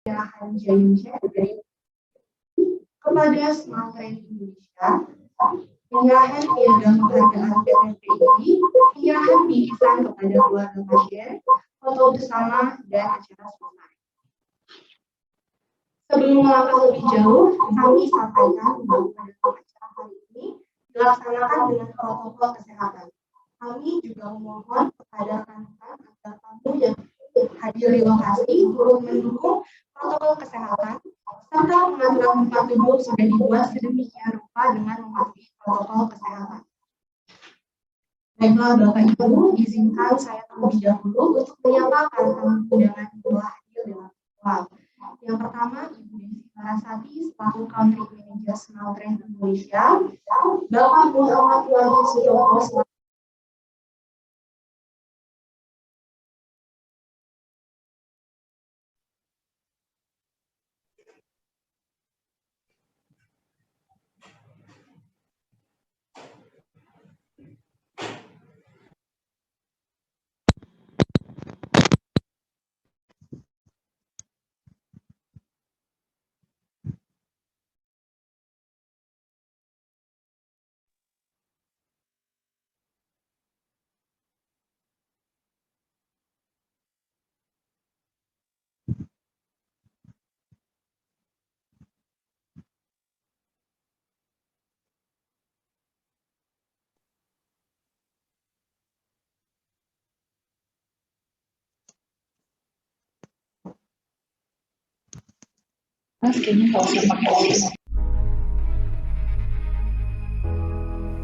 Penghargaan Indonesia dari kepada Smart Train Indonesia, penyerahan piagam penghargaan PTPI, penyerahan bingkisan kepada keluarga pasien, foto bersama, dan acara selesai. Sebelum melangkah lebih jauh, kami sampaikan bahwa pada acara kali ini dilaksanakan dengan protokol kesehatan. Kami juga memohon kepada rekan-rekan agar tamu yang hadir di lokasi turut mendukung protokol kesehatan serta pengaturan tempat duduk sudah dibuat sedemikian rupa dengan mematuhi protokol kesehatan. Baiklah Bapak Ibu, izinkan saya terlebih dahulu untuk menyapa para tamu undangan yang telah hadir dalam virtual. Yang pertama, Ibu Desi Larasati selaku Country Manager Smart Train Indonesia, Bapak Muhammad Wahid Sutopo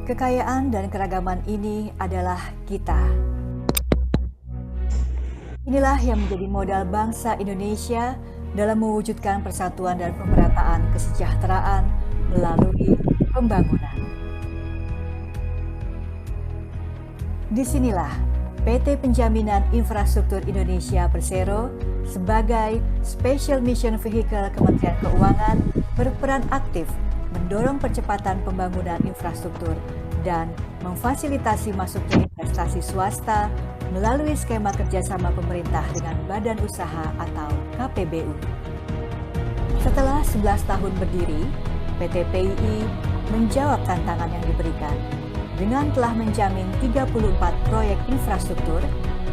Kekayaan dan keragaman ini adalah kita. Inilah yang menjadi modal bangsa Indonesia dalam mewujudkan persatuan dan pemerataan kesejahteraan melalui pembangunan. Disinilah PT Penjaminan Infrastruktur Indonesia Persero sebagai Special Mission Vehicle Kementerian Keuangan berperan aktif mendorong percepatan pembangunan infrastruktur dan memfasilitasi masuknya investasi swasta melalui skema kerjasama pemerintah dengan badan usaha atau KPBU. Setelah 11 tahun berdiri, PT PII menjawab tantangan yang diberikan dengan telah menjamin 34 proyek infrastruktur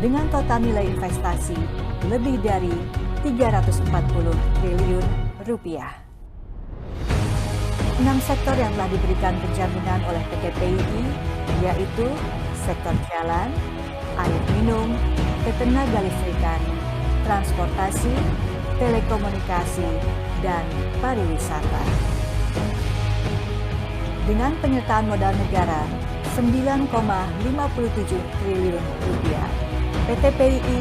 dengan total nilai investasi lebih dari 340 triliun rupiah. 6 sektor yang telah diberikan penjaminan oleh PT PII yaitu sektor jalan, air minum, ketenaga listrikan, transportasi, telekomunikasi, dan pariwisata. Dengan penyertaan modal negara 9,57 triliun rupiah, PT PII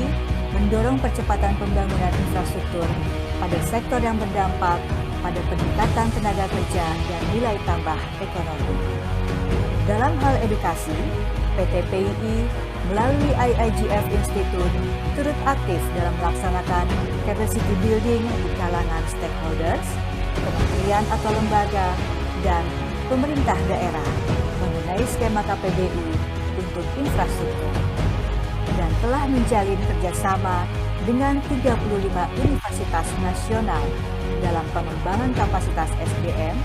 mendorong percepatan pembangunan infrastruktur pada sektor yang berdampak pada peningkatan tenaga kerja dan nilai tambah ekonomi. Dalam hal edukasi, PT PII melalui IIGF Institute turut aktif dalam melaksanakan capacity building di kalangan stakeholders, kementerian atau lembaga, dan pemerintah daerah mengenai skema KPBU untuk infrastruktur, dan telah menjalin kerjasama dengan 35 universitas nasional dalam pengembangan kapasitas SDM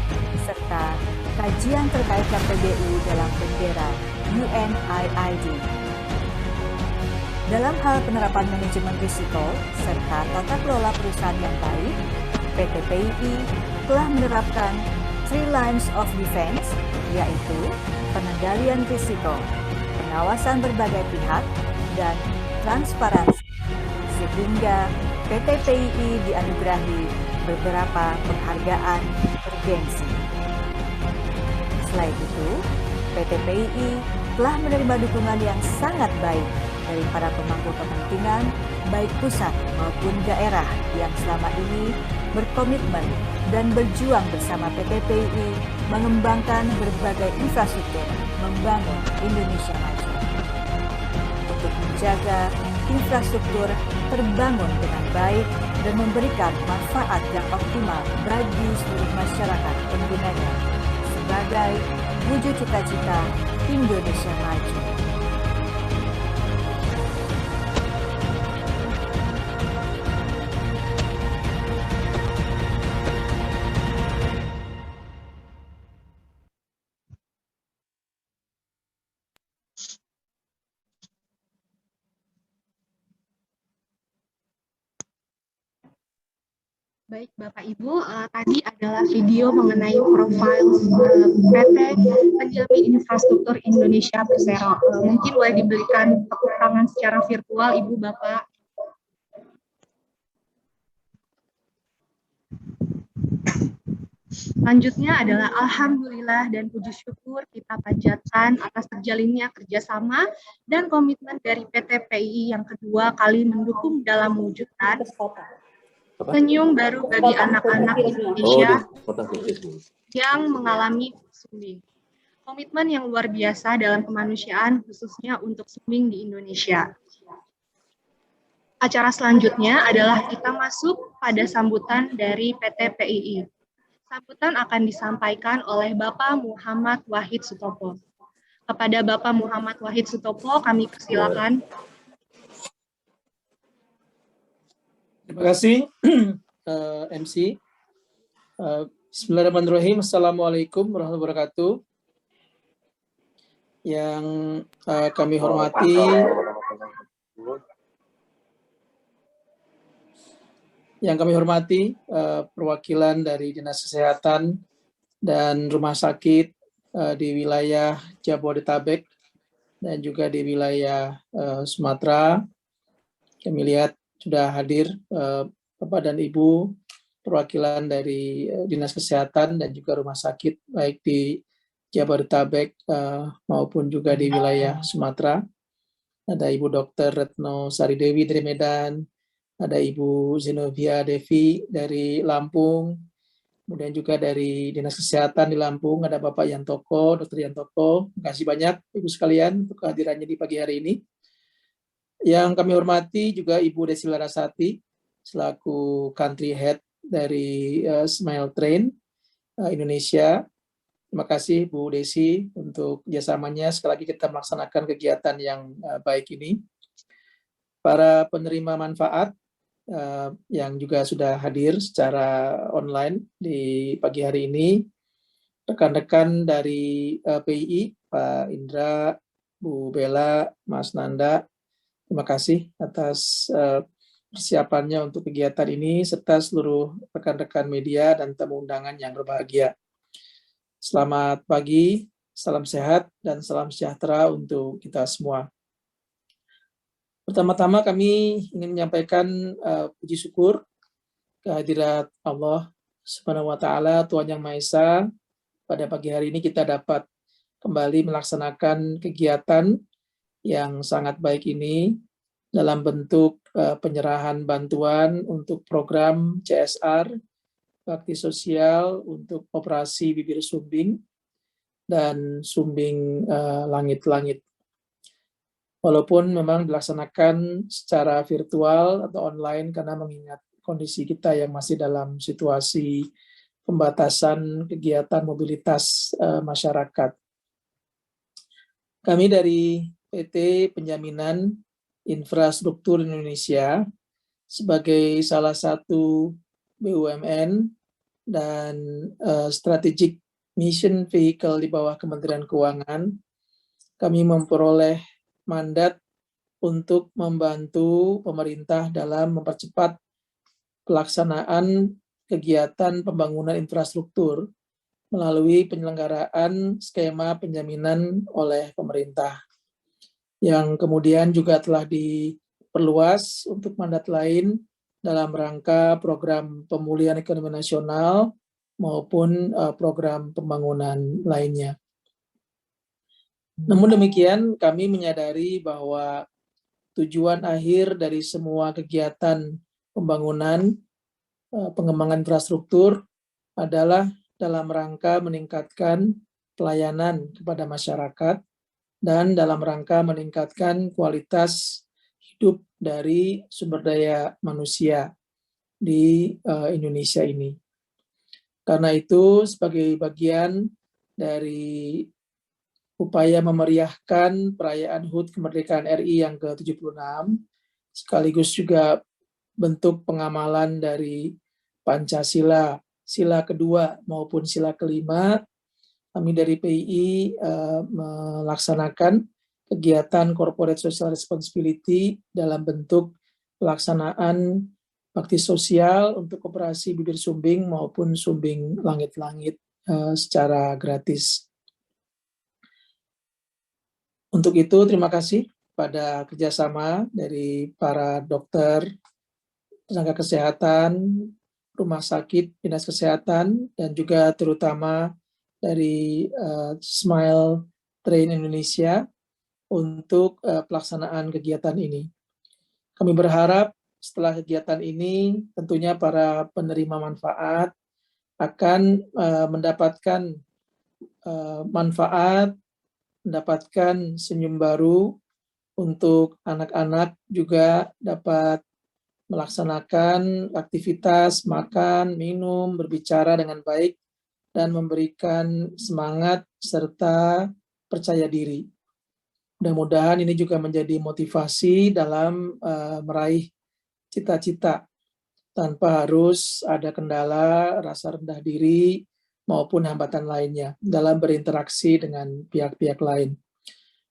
serta kajian terkait KPBU dalam bendera UNIID. Dalam hal penerapan manajemen risiko serta tata kelola perusahaan yang baik, PT PII telah menerapkan 3 lines of defense, yaitu pengendalian risiko, pengawasan berbagai pihak, dan transparansi, sehingga PT PII dianugerahi beberapa penghargaan bergensi. Selain itu, PT PII telah menerima dukungan yang sangat baik dari para pemangku kepentingan, baik pusat maupun daerah yang selama ini berkomitmen dan berjuang bersama PT PII mengembangkan berbagai infrastruktur membangun Indonesia maju. Untuk menjaga infrastruktur terbangun dengan baik dan memberikan manfaat yang optimal bagi seluruh masyarakat penggunanya sebagai wujud cita-cita Indonesia maju. Baik Bapak Ibu, tadi adalah video mengenai profil PT Penjamin Infrastruktur Indonesia Persero. Mungkin boleh diberikan tepuk tangan secara virtual Ibu Bapak. Selanjutnya adalah Alhamdulillah dan puji syukur kita panjatkan atas terjalinnya kerjasama dan komitmen dari PT PII yang kedua kali mendukung dalam mewujudkan senyum baru bagi anak-anak Indonesia yang mengalami sumbing. Komitmen yang luar biasa dalam kemanusiaan khususnya untuk sumbing di Indonesia. Acara selanjutnya adalah kita masuk pada sambutan dari PT PII. Sambutan akan disampaikan oleh Bapak Muhammad Wahid Sutopo. Kepada Bapak Muhammad Wahid Sutopo, kami persilakan. Terima kasih, MC. Bismillahirrahmanirrahim. Assalamualaikum warahmatullahi wabarakatuh. Yang kami hormati, perwakilan dari Dinas Kesehatan dan Rumah Sakit di wilayah Jabodetabek dan juga di wilayah Sumatera. Kami lihat sudah hadir Bapak dan Ibu perwakilan dari Dinas Kesehatan dan juga rumah sakit baik di Jabodetabek maupun juga di wilayah Sumatera. Ada Ibu Dr. Retno Sari Dewi dari Medan, ada Ibu Zenobia Devi dari Lampung, kemudian juga dari Dinas Kesehatan di Lampung ada Bapak Yantoko, Dr. Yantoko. Terima kasih banyak Ibu sekalian untuk kehadirannya di pagi hari ini. Yang kami hormati juga Ibu Desi Larasati selaku Country Head dari Smile Train Indonesia. Terima kasih Bu Desi untuk kerjasamanya. Sekali lagi kita melaksanakan kegiatan yang baik ini. Para penerima manfaat yang juga sudah hadir secara online di pagi hari ini, rekan-rekan dari PII, Pak Indra, Bu Bella, Mas Nanda, terima kasih atas persiapannya untuk kegiatan ini, serta seluruh rekan-rekan media dan tamu undangan yang berbahagia. Selamat pagi, salam sehat, dan salam sejahtera untuk kita semua. Pertama-tama kami ingin menyampaikan puji syukur kehadirat Allah Subhanahu wa Ta'ala, Tuhan Yang Maha Esa. Pada pagi hari ini kita dapat kembali melaksanakan kegiatan yang sangat baik ini dalam bentuk penyerahan bantuan untuk program CSR, bakti sosial untuk operasi bibir sumbing dan sumbing langit-langit. Walaupun memang dilaksanakan secara virtual atau online karena mengingat kondisi kita yang masih dalam situasi pembatasan kegiatan mobilitas masyarakat. Kami dari PT Penjaminan Infrastruktur Indonesia sebagai salah satu BUMN dan Strategic Mission Vehicle di bawah Kementerian Keuangan, kami memperoleh mandat untuk membantu pemerintah dalam mempercepat pelaksanaan kegiatan pembangunan infrastruktur melalui penyelenggaraan skema penjaminan oleh pemerintah, yang kemudian juga telah diperluas untuk mandat lain dalam rangka program pemulihan ekonomi nasional maupun program pembangunan lainnya. Namun demikian, kami menyadari bahwa tujuan akhir dari semua kegiatan pembangunan pengembangan infrastruktur adalah dalam rangka meningkatkan pelayanan kepada masyarakat dan dalam rangka meningkatkan kualitas hidup dari sumber daya manusia di Indonesia ini. Karena itu, sebagai bagian dari upaya memeriahkan perayaan HUT Kemerdekaan RI yang ke-76, sekaligus juga bentuk pengamalan dari Pancasila, sila kedua maupun sila kelima, kami dari PII melaksanakan kegiatan Corporate Social Responsibility dalam bentuk pelaksanaan bakti sosial untuk operasi bibir sumbing maupun sumbing langit-langit secara gratis. Untuk itu, terima kasih pada kerjasama dari para dokter, tenaga kesehatan, rumah sakit, dinas kesehatan, dan juga terutama dari Smile Train Indonesia untuk pelaksanaan kegiatan ini. Kami berharap setelah kegiatan ini tentunya para penerima manfaat akan mendapatkan manfaat, mendapatkan senyum baru, untuk anak-anak juga dapat melaksanakan aktivitas makan, minum, berbicara dengan baik, dan memberikan semangat serta percaya diri. Mudah-mudahan ini juga menjadi motivasi dalam meraih cita-cita tanpa harus ada kendala, rasa rendah diri, maupun hambatan lainnya dalam berinteraksi dengan pihak-pihak lain.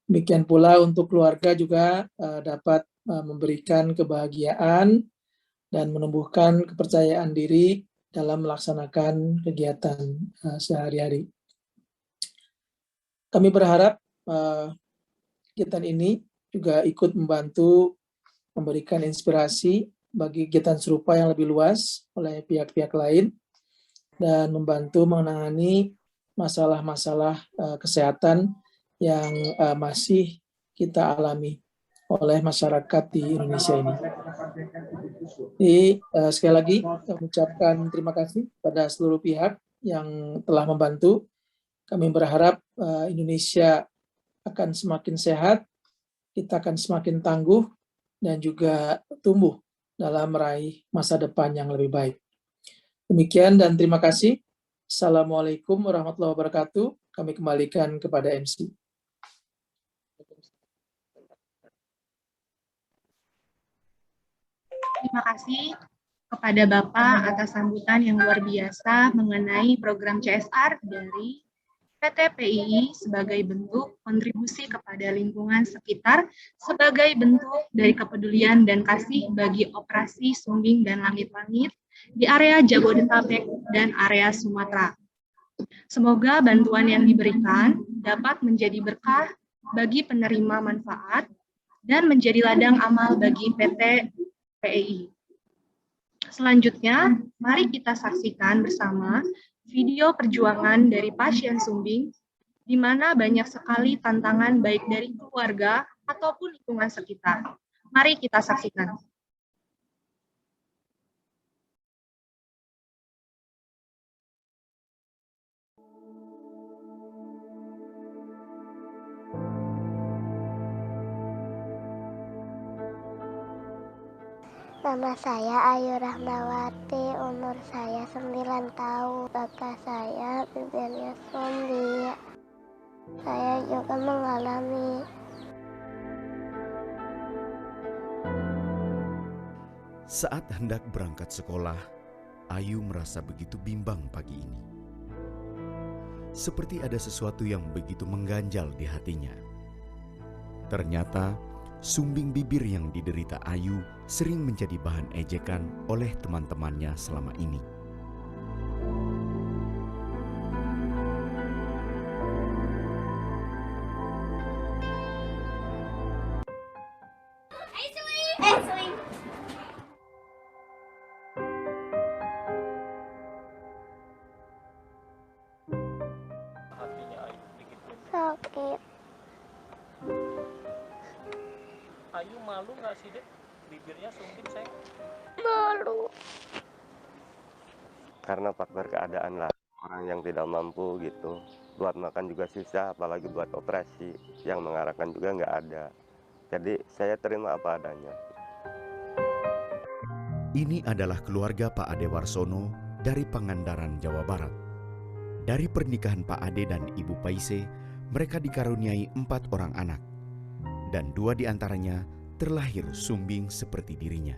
Demikian pula untuk keluarga juga dapat memberikan kebahagiaan dan menumbuhkan kepercayaan diri dalam melaksanakan kegiatan sehari-hari. Kami berharap kegiatan ini juga ikut membantu memberikan inspirasi bagi kegiatan serupa yang lebih luas oleh pihak-pihak lain dan membantu menangani masalah-masalah kesehatan yang masih kita alami oleh masyarakat di Indonesia ini. Jadi sekali lagi mengucapkan terima kasih pada seluruh pihak yang telah membantu. Kami berharap Indonesia akan semakin sehat, kita akan semakin tangguh dan juga tumbuh dalam meraih masa depan yang lebih baik. Demikian dan terima kasih. Assalamualaikum warahmatullahi wabarakatuh. Kami kembalikan kepada MC. Terima kasih kepada Bapak atas sambutan yang luar biasa mengenai program CSR dari PT PII sebagai bentuk kontribusi kepada lingkungan sekitar, sebagai bentuk dari kepedulian dan kasih bagi operasi sumbing dan langit-langit di area Jabodetabek dan area Sumatera. Semoga bantuan yang diberikan dapat menjadi berkah bagi penerima manfaat dan menjadi ladang amal bagi PT PII. Selanjutnya, mari kita saksikan bersama video perjuangan dari pasien sumbing, di mana banyak sekali tantangan baik dari keluarga ataupun lingkungan sekitar. Mari kita saksikan. Nama saya Ayu Rahmawati, umur saya 9 tahun. Bapak saya bibirnya sumbing. Saya juga mengalami. Saat hendak berangkat sekolah, Ayu merasa begitu bimbang pagi ini. Seperti ada sesuatu yang begitu mengganjal di hatinya. Ternyata, sumbing bibir yang diderita Ayu sering menjadi bahan ejekan oleh teman-temannya selama ini. Sakit. Ayu malu nggak sih, Dek? Bibirnya sumbing, sayang. Malu. Karena faktor keadaan lah, orang yang tidak mampu gitu, buat makan juga susah, apalagi buat operasi, yang mengarahkan juga nggak ada. Jadi saya terima apa adanya. Ini adalah keluarga Pak Ade Warsono dari Pangandaran, Jawa Barat. Dari pernikahan Pak Ade dan Ibu Paise, mereka dikaruniai 4 orang anak, dan 2 diantaranya terlahir sumbing seperti dirinya.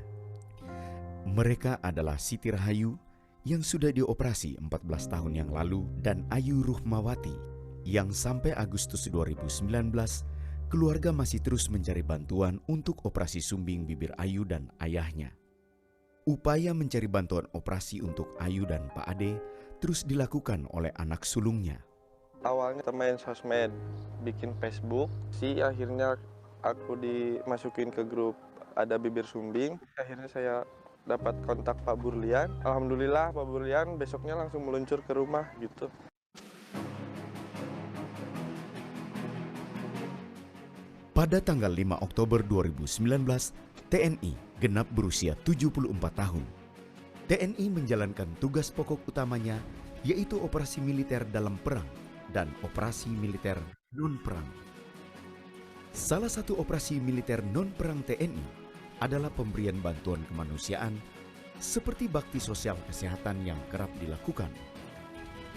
Mereka adalah Siti Rahayu yang sudah dioperasi 14 tahun yang lalu dan Ayu Ruhmawati yang sampai Agustus 2019 keluarga masih terus mencari bantuan untuk operasi sumbing bibir Ayu dan ayahnya. Upaya mencari bantuan operasi untuk Ayu dan Pak Ade terus dilakukan oleh anak sulungnya. Awalnya main sosmed, bikin Facebook, akhirnya aku dimasukin ke grup Ada Bibir Sumbing. Akhirnya saya dapat kontak Pak Burlian. Alhamdulillah Pak Burlian besoknya langsung meluncur ke rumah gitu. Pada tanggal 5 Oktober 2019, TNI genap berusia 74 tahun. TNI menjalankan tugas pokok utamanya, yaitu operasi militer dalam perang dan operasi militer non-perang. Salah satu operasi militer non-perang TNI adalah pemberian bantuan kemanusiaan seperti bakti sosial kesehatan yang kerap dilakukan,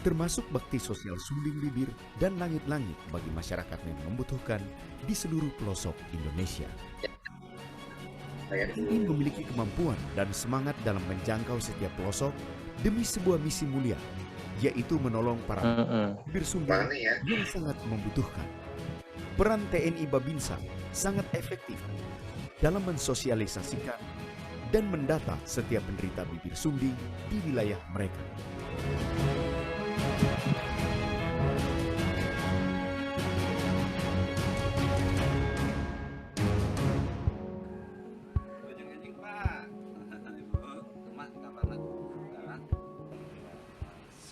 termasuk bakti sosial sumbing bibir dan langit-langit bagi masyarakat yang membutuhkan di seluruh pelosok Indonesia. TNI memiliki kemampuan dan semangat dalam menjangkau setiap pelosok demi sebuah misi mulia, yaitu menolong para bibir sumbing yang sangat membutuhkan. Peran TNI Babinsa sangat efektif dalam mensosialisasikan dan mendata setiap penderita bibir sumbing di wilayah mereka.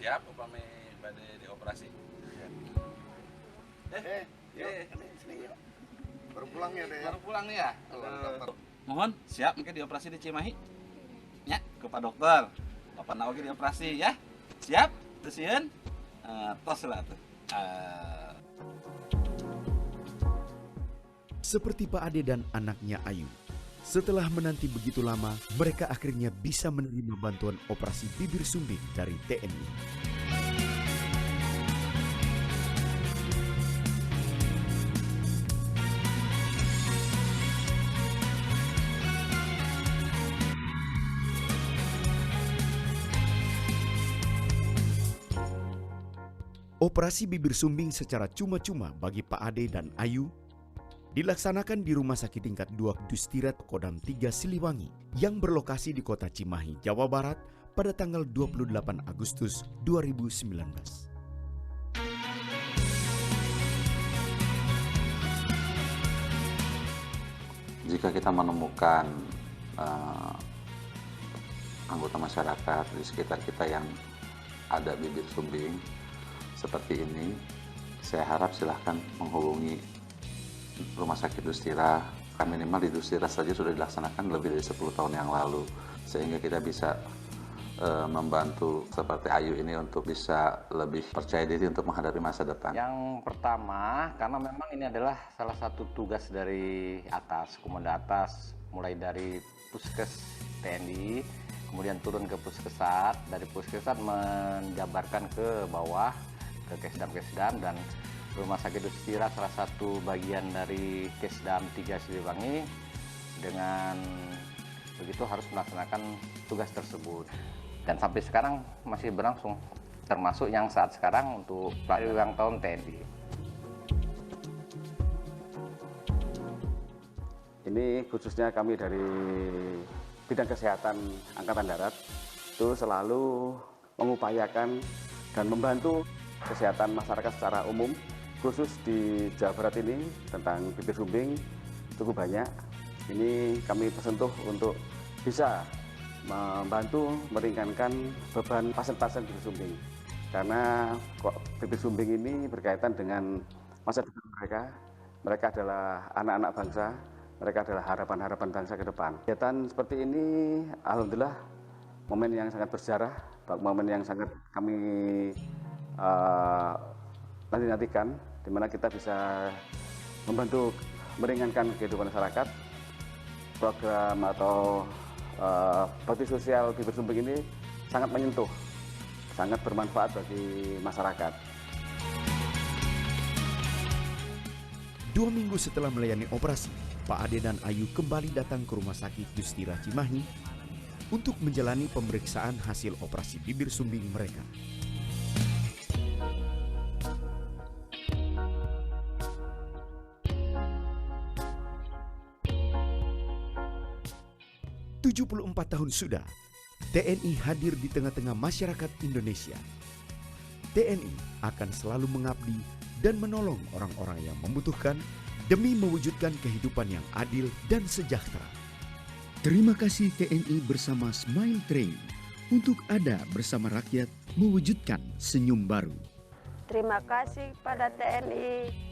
Siap upami pada dioperasi. Baru pulang ya, Dek? Baru pulang nih ya. Mohon siap mungkin dioperasi di Cimahi. Ya, ke Pak Dokter. Bapak naoge dioperasi ya. Siap? Terus sieun. Tos lah tuh. Seperti Pak Ade dan anaknya Ayu, setelah menanti begitu lama, mereka akhirnya bisa menerima bantuan operasi bibir sumbing dari TNI. Operasi bibir sumbing secara cuma-cuma bagi Pak Ade dan Ayu dilaksanakan di Rumah Sakit Tingkat 2 Dustirat Kodam 3 Siliwangi yang berlokasi di Kota Cimahi, Jawa Barat pada tanggal 28 Agustus 2019. Jika kita menemukan anggota masyarakat di sekitar kita yang ada bibir sumbing seperti ini, saya harap silahkan menghubungi Rumah Sakit Dustira. Kan minimal di Dustira saja sudah dilaksanakan lebih dari 10 tahun yang lalu, sehingga kita bisa membantu seperti Ayu ini untuk bisa lebih percaya diri untuk menghadapi masa depan. Yang pertama, karena memang ini adalah salah satu tugas dari atas, komanda atas, mulai dari Puskes TNI, kemudian turun ke Puskesat, dari Puskesat menjabarkan ke bawah, ke Kesdam dan Rumah Sakit Dustira salah satu bagian dari Kesdam 3 Siliwangi, dengan begitu harus melaksanakan tugas tersebut. Dan sampai sekarang masih berlangsung, termasuk yang saat sekarang untuk perayaan ulang tahun TNI. Ini khususnya kami dari bidang kesehatan Angkatan Darat itu selalu mengupayakan dan membantu kesehatan masyarakat secara umum, khusus di Jawa Barat ini tentang bibir sumbing cukup banyak. Ini kami tersentuh untuk bisa membantu meringankan beban pasien-pasien bibir sumbing, karena bibir sumbing ini berkaitan dengan masa depan mereka. Mereka adalah anak-anak bangsa, mereka adalah harapan-harapan bangsa ke depan. Kegiatan seperti ini alhamdulillah momen yang sangat bersejarah, momen yang sangat kami nanti-nantikan, di mana kita bisa membantu meringankan kehidupan masyarakat. Program atau bakti sosial bibir sumbing ini sangat menyentuh, sangat bermanfaat bagi masyarakat. 2 minggu setelah melayani operasi, Pak Ade dan Ayu kembali datang ke Rumah Sakit Dustira Cimahi untuk menjalani pemeriksaan hasil operasi bibir sumbing mereka. 74 tahun sudah, TNI hadir di tengah-tengah masyarakat Indonesia. TNI akan selalu mengabdi dan menolong orang-orang yang membutuhkan demi mewujudkan kehidupan yang adil dan sejahtera. Terima kasih TNI bersama Smile Train untuk ada bersama rakyat mewujudkan senyum baru. Terima kasih pada TNI.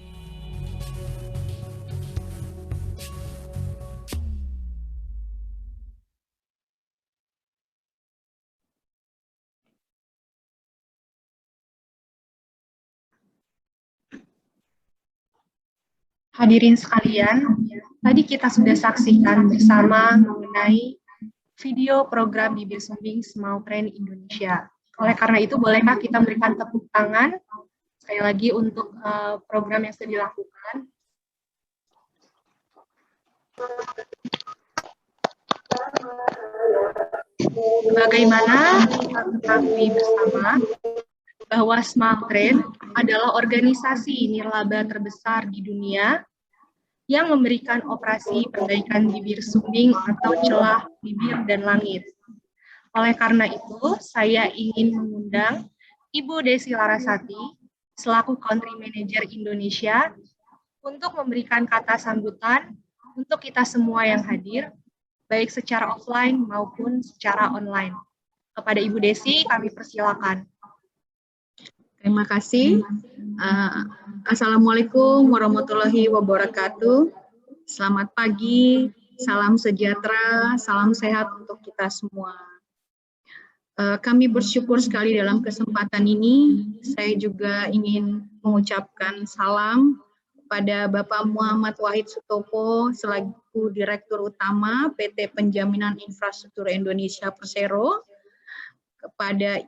Hadirin sekalian, tadi kita sudah saksikan bersama mengenai video program Bibir Sumbing Smile Train Indonesia. Oleh karena itu, bolehkah kita memberikan tepuk tangan sekali lagi untuk program yang sudah dilakukan? Bagaimana kita ketahui bersama bahwa Smile Train adalah organisasi nirlaba terbesar di dunia yang memberikan operasi perbaikan bibir sumbing atau celah bibir dan langit. Oleh karena itu, saya ingin mengundang Ibu Desi Larasati selaku Country Manager Indonesia untuk memberikan kata sambutan untuk kita semua yang hadir, baik secara offline maupun secara online. Kepada Ibu Desi, kami persilakan. Terima kasih. Assalamualaikum warahmatullahi wabarakatuh. Selamat pagi, salam sejahtera, salam sehat untuk kita semua. Kami bersyukur sekali dalam kesempatan ini. Saya juga ingin mengucapkan salam kepada Bapak Muhammad Wahid Sutopo selaku Direktur Utama PT Penjaminan Infrastruktur Indonesia Persero, kepada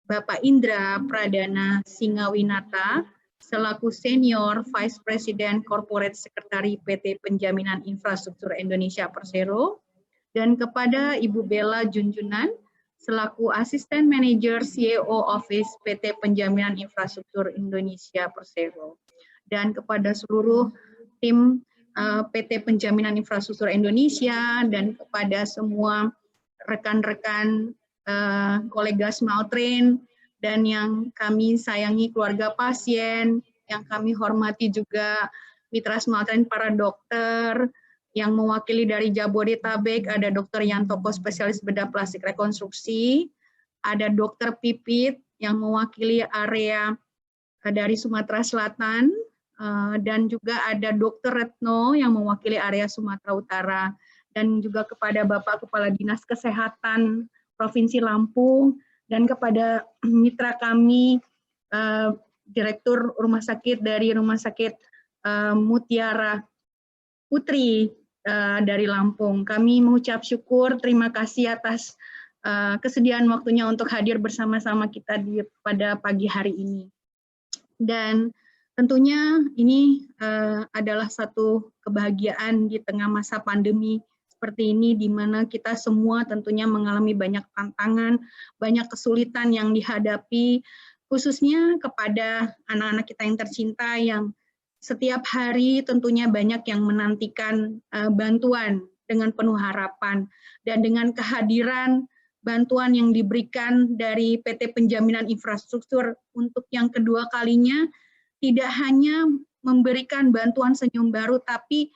Bapak Indra Pradana Singawinata selaku Senior Vice President Corporate Secretary PT Penjaminan Infrastruktur Indonesia Persero, dan kepada Ibu Bella Junjunan selaku Asisten Manager CEO Office PT Penjaminan Infrastruktur Indonesia Persero, dan kepada seluruh tim PT Penjaminan Infrastruktur Indonesia dan kepada semua rekan-rekan kolega Smile Train dan yang kami sayangi keluarga pasien, yang kami hormati juga mitra Smile Train para dokter yang mewakili dari Jabodetabek, ada Dr. Yantoko spesialis bedah plastik rekonstruksi, ada Dr. Pipit yang mewakili area dari Sumatera Selatan, dan juga ada Dr. Retno yang mewakili area Sumatera Utara, dan juga kepada Bapak Kepala Dinas Kesehatan Provinsi Lampung, dan kepada mitra kami, Direktur Rumah Sakit dari Rumah Sakit Mutiara Putri dari Lampung. Kami mengucap syukur, terima kasih atas kesediaan waktunya untuk hadir bersama-sama kita pada pagi hari ini. Dan tentunya ini adalah satu kebahagiaan di tengah masa pandemi seperti ini, di mana kita semua tentunya mengalami banyak tantangan, banyak kesulitan yang dihadapi, khususnya kepada anak-anak kita yang tercinta yang setiap hari tentunya banyak yang menantikan bantuan dengan penuh harapan, dan dengan kehadiran bantuan yang diberikan dari PT Penjaminan Infrastruktur untuk yang kedua kalinya, tidak hanya memberikan bantuan senyum baru, tapi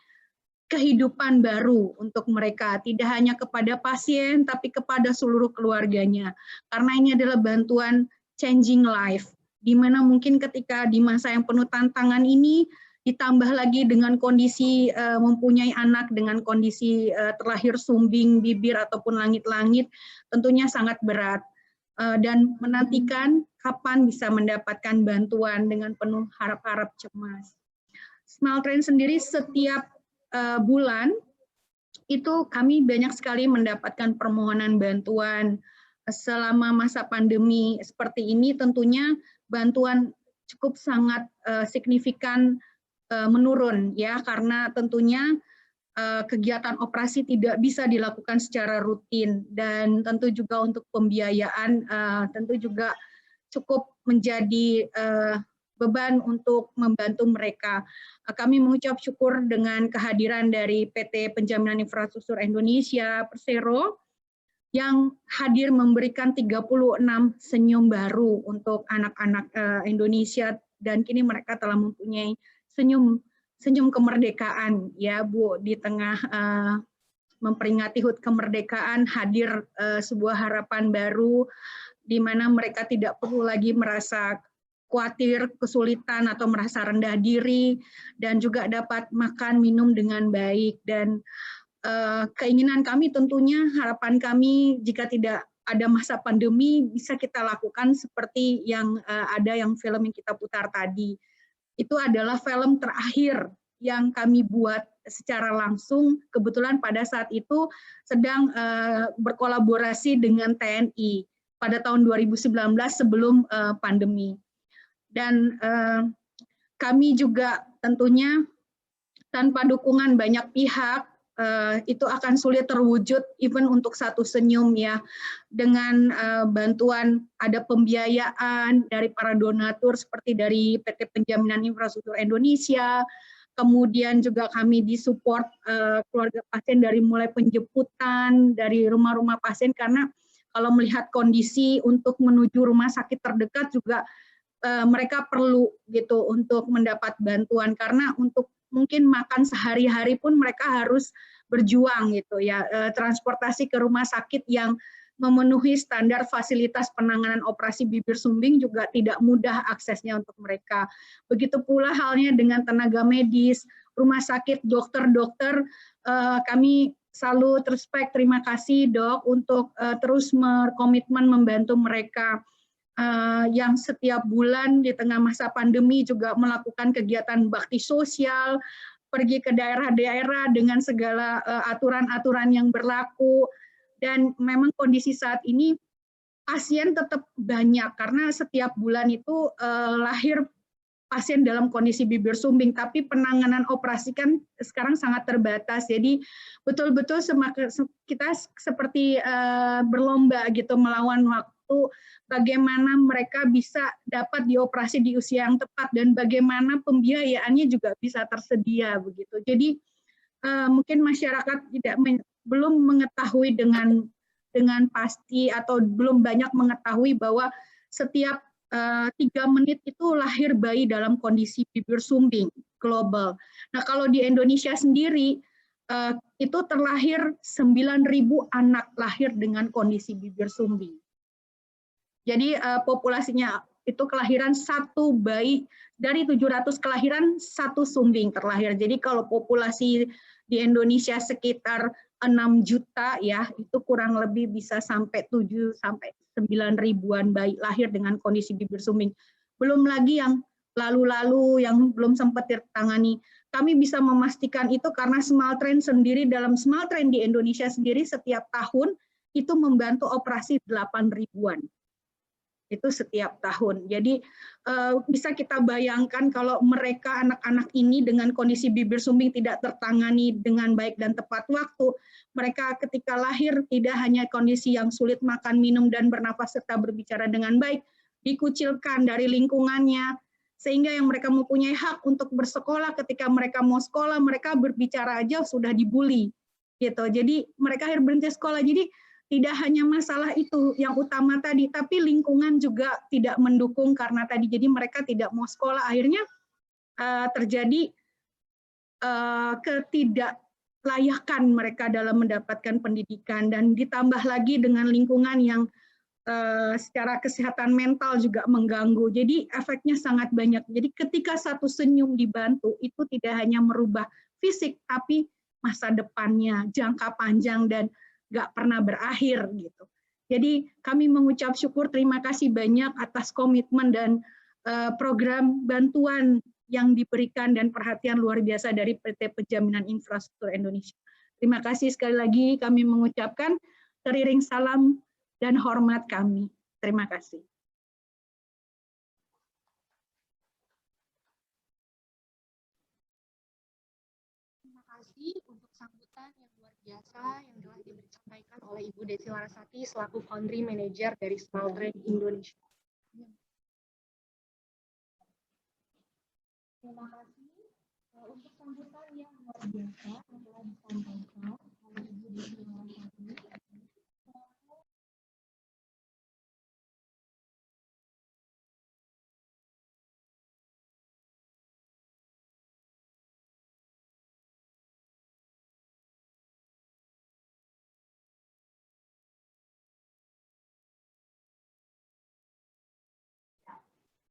kehidupan baru untuk mereka, tidak hanya kepada pasien, tapi kepada seluruh keluarganya. Karena ini adalah bantuan changing life, di mana mungkin ketika di masa yang penuh tantangan ini, ditambah lagi dengan kondisi mempunyai anak dengan kondisi terlahir sumbing, bibir, ataupun langit-langit, tentunya sangat berat. Dan menantikan kapan bisa mendapatkan bantuan dengan penuh harap-harap cemas. Smile Train sendiri setiap bulan itu kami banyak sekali mendapatkan permohonan bantuan. Selama masa pandemi seperti ini tentunya bantuan cukup sangat signifikan menurun ya, karena tentunya kegiatan operasi tidak bisa dilakukan secara rutin, dan tentu juga untuk pembiayaan tentu juga cukup menjadi beban untuk membantu mereka. Kami mengucap syukur dengan kehadiran dari PT Penjaminan Infrastruktur Indonesia Persero yang hadir memberikan 36 senyum baru untuk anak-anak Indonesia, dan kini mereka telah mempunyai senyum kemerdekaan ya Bu, di tengah memperingati HUT kemerdekaan hadir sebuah harapan baru di mana mereka tidak perlu lagi merasa khawatir, kesulitan atau merasa rendah diri, dan juga dapat makan minum dengan baik. Dan keinginan kami tentunya, harapan kami jika tidak ada masa pandemi bisa kita lakukan seperti yang ada yang film yang kita putar tadi. Itu adalah film terakhir yang kami buat secara langsung, kebetulan pada saat itu sedang berkolaborasi dengan TNI pada tahun 2019 sebelum pandemi. Dan kami juga tentunya tanpa dukungan banyak pihak itu akan sulit terwujud even untuk satu senyum ya. Dengan bantuan ada pembiayaan dari para donatur seperti dari PT Penjaminan Infrastruktur Indonesia, kemudian juga kami disupport keluarga pasien dari mulai penjemputan dari rumah-rumah pasien, karena kalau melihat kondisi untuk menuju rumah sakit terdekat juga mereka perlu gitu untuk mendapat bantuan, karena untuk mungkin makan sehari-hari pun mereka harus berjuang gitu ya, transportasi ke rumah sakit yang memenuhi standar fasilitas penanganan operasi bibir sumbing juga tidak mudah aksesnya untuk mereka. Begitu pula halnya dengan tenaga medis, rumah sakit, dokter-dokter, kami selalu respect, terima kasih Dok untuk terus berkomitmen membantu mereka yang setiap bulan di tengah masa pandemi juga melakukan kegiatan bakti sosial, pergi ke daerah-daerah dengan segala aturan-aturan yang berlaku. Dan memang kondisi saat ini pasien tetap banyak karena setiap bulan itu lahir pasien dalam kondisi bibir sumbing, tapi penanganan operasi kan sekarang sangat terbatas. Jadi betul-betul kita seperti berlomba gitu melawan waktu, bagaimana mereka bisa dapat dioperasi di usia yang tepat dan bagaimana pembiayaannya juga bisa tersedia begitu. Jadi mungkin masyarakat belum mengetahui dengan pasti atau belum banyak mengetahui bahwa setiap 3 menit itu lahir bayi dalam kondisi bibir sumbing global. Nah, kalau di Indonesia sendiri itu terlahir 9.000 anak lahir dengan kondisi bibir sumbing. Jadi populasinya itu kelahiran 1 bayi dari 700 kelahiran 1 sumbing terlahir. Jadi kalau populasi di Indonesia sekitar 6 juta ya, itu kurang lebih bisa sampai 7 sampai 9 ribuan bayi lahir dengan kondisi bibir sumbing. Belum lagi yang lalu-lalu yang belum sempat ditangani. Kami bisa memastikan itu karena Smaltrain sendiri, dalam Smaltrain di Indonesia sendiri setiap tahun itu membantu operasi 8 ribuan. Itu setiap tahun. Jadi bisa kita bayangkan kalau mereka anak-anak ini dengan kondisi bibir sumbing tidak tertangani dengan baik dan tepat waktu, mereka ketika lahir tidak hanya kondisi yang sulit makan, minum, dan bernafas serta berbicara dengan baik, dikucilkan dari lingkungannya, sehingga yang mereka mempunyai hak untuk bersekolah, ketika mereka mau sekolah, mereka berbicara aja sudah dibully. Gitu. Jadi mereka akhirnya berhenti sekolah. Jadi tidak hanya masalah itu yang utama tadi, tapi lingkungan juga tidak mendukung karena tadi, jadi mereka tidak mau sekolah, akhirnya terjadi ketidaklayakan mereka dalam mendapatkan pendidikan, dan ditambah lagi dengan lingkungan yang secara kesehatan mental juga mengganggu, jadi efeknya sangat banyak. Jadi ketika satu senyum dibantu, itu tidak hanya merubah fisik, tapi masa depannya, jangka panjang, dan nggak pernah berakhir gitu. Jadi kami mengucap syukur, terima kasih banyak atas komitmen dan program bantuan yang diberikan dan perhatian luar biasa dari PT Penjaminan Infrastruktur Indonesia. Terima kasih sekali lagi, kami mengucapkan teriring salam dan hormat kami. Terima kasih. Terima kasih untuk sambutan yang luar biasa yang telah disampaikan oleh Ibu Desi Larasati selaku Country Manager dari Smaltrain Indonesia. Terima kasih untuk sambutan yang luar biasa yang telah disampaikan oleh Ibu Desi Rawasari.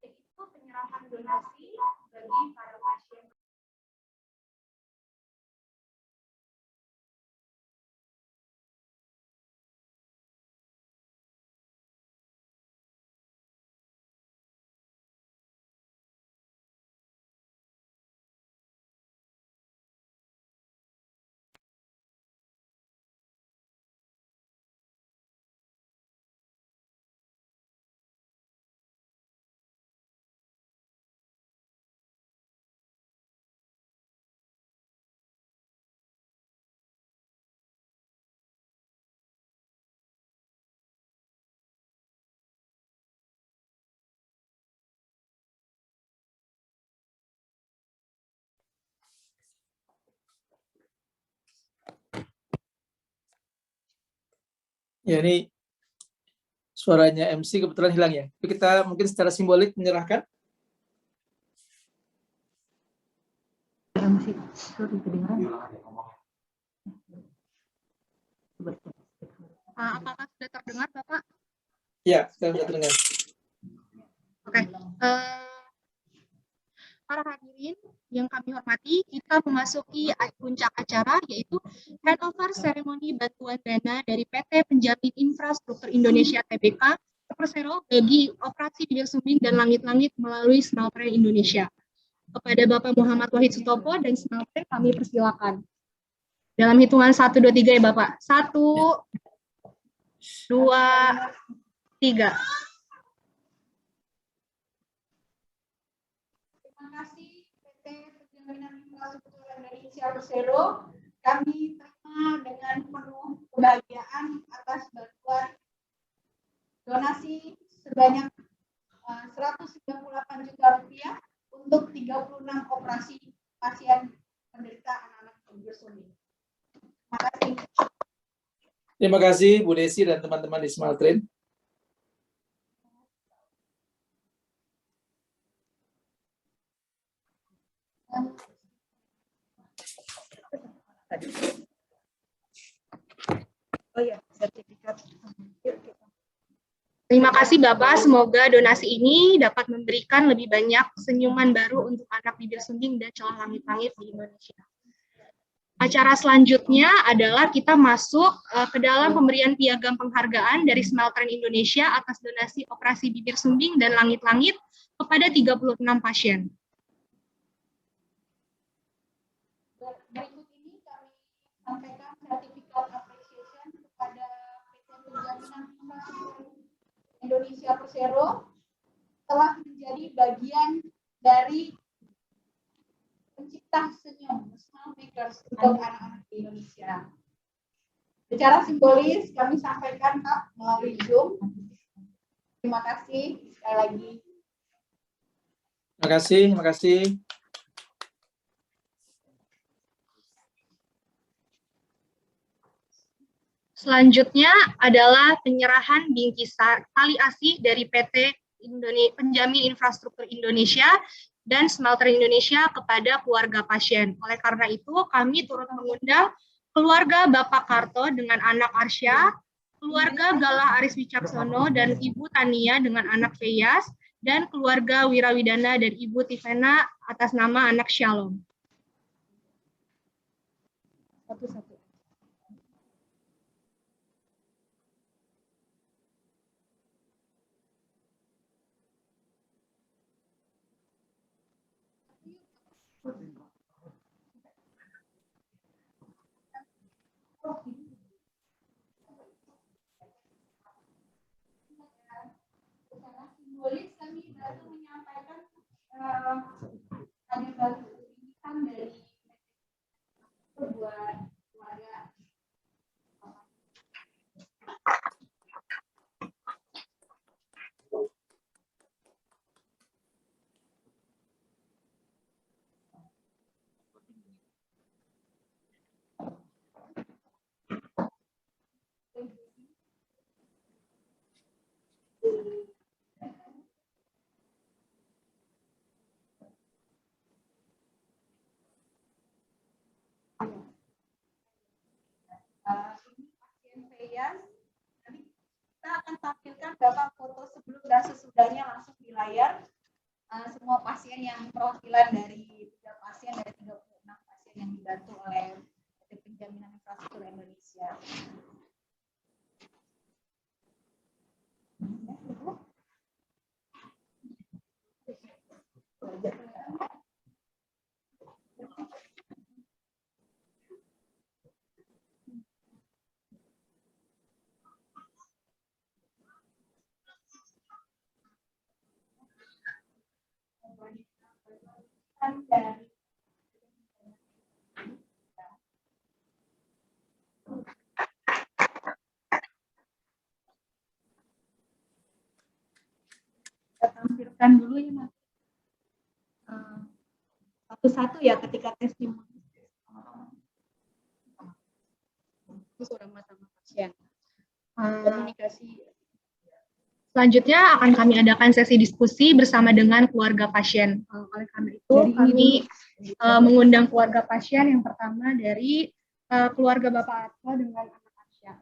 Itu penyerahan donasi bagi para pasien. Ya, ini suaranya MC kebetulan hilang ya. Tapi kita mungkin secara simbolik menyerahkan. MC, sorry, kedengaran. Apakah sudah terdengar, Bapak? Ya, sudah terdengar. Oke. Para hadirin yang kami hormati, kita memasuki puncak acara, yaitu handover seremoni bantuan dana dari PT Penjamin Infrastruktur Indonesia Tbk Persero bagi operasi bibir sumbing dan langit-langit melalui Smelter Indonesia. Kepada Bapak Muhammad Wahid Sutopo dan Smelter kami persilakan. Dalam hitungan 1, 2, 3 ya Bapak. 1, 2, 3. Terima kasih PT Penjaminan Infrastruktur Indonesia Persero. Kami terima dengan penuh kebahagiaan atas bantuan donasi sebanyak 198 juta rupiah untuk 36 operasi pasien penderita anak-anak bibir sumbing. Terima kasih. Terima kasih Bu Desi dan teman-teman di Smeltrin. Oh ya, sertifikat. Terima kasih Bapak, semoga donasi ini dapat memberikan lebih banyak senyuman baru untuk anak bibir sumbing dan celah langit-langit di Indonesia. Acara selanjutnya adalah kita masuk ke dalam pemberian piagam penghargaan dari Smelter Indonesia atas donasi operasi bibir sumbing dan langit-langit kepada 36 pasien. Berikut ini kami sampaikan sertifikat appreciation kepada PT Penjaminan Infrastruktur Indonesia Persero telah menjadi bagian dari pencipta senyum Smile Makers untuk anak-anak di Indonesia. Secara simbolis kami sampaikan melalui Zoom. Terima kasih sekali lagi. Terima kasih, terima kasih. Selanjutnya adalah penyerahan bingkisan tali asih dari PT Penjamin Infrastruktur Indonesia dan Smelter Indonesia kepada keluarga pasien. Oleh karena itu, kami turut mengundang keluarga Bapak Karto dengan anak Arsya, keluarga Galah Aris Wicaksono dan Ibu Tania dengan anak Feyas, dan keluarga Wirawidana dan Ibu Tivena atas nama anak Shalom. Satu-satu. Simbolis kami baru menyampaikan ada baru tulisan dari buat keluarga. Ini pasien Feya. Nanti kita akan tampilkan beberapa foto sebelum dan sesudahnya langsung di layar. Semua pasien yang perwakilan dari 3 pasien dari 36 pasien yang dibantu oleh PT Penjaminan Infrastruktur Indonesia. Dari kita tampilkan dulu ya Mas. Satu-satu ya ketika testimoni. Itu sama pasien. Komunikasi. Selanjutnya akan kami adakan sesi diskusi bersama dengan keluarga pasien. Oleh karena itu kami mengundang keluarga pasien yang pertama dari keluarga Bapak Atmo dengan anak Arsya.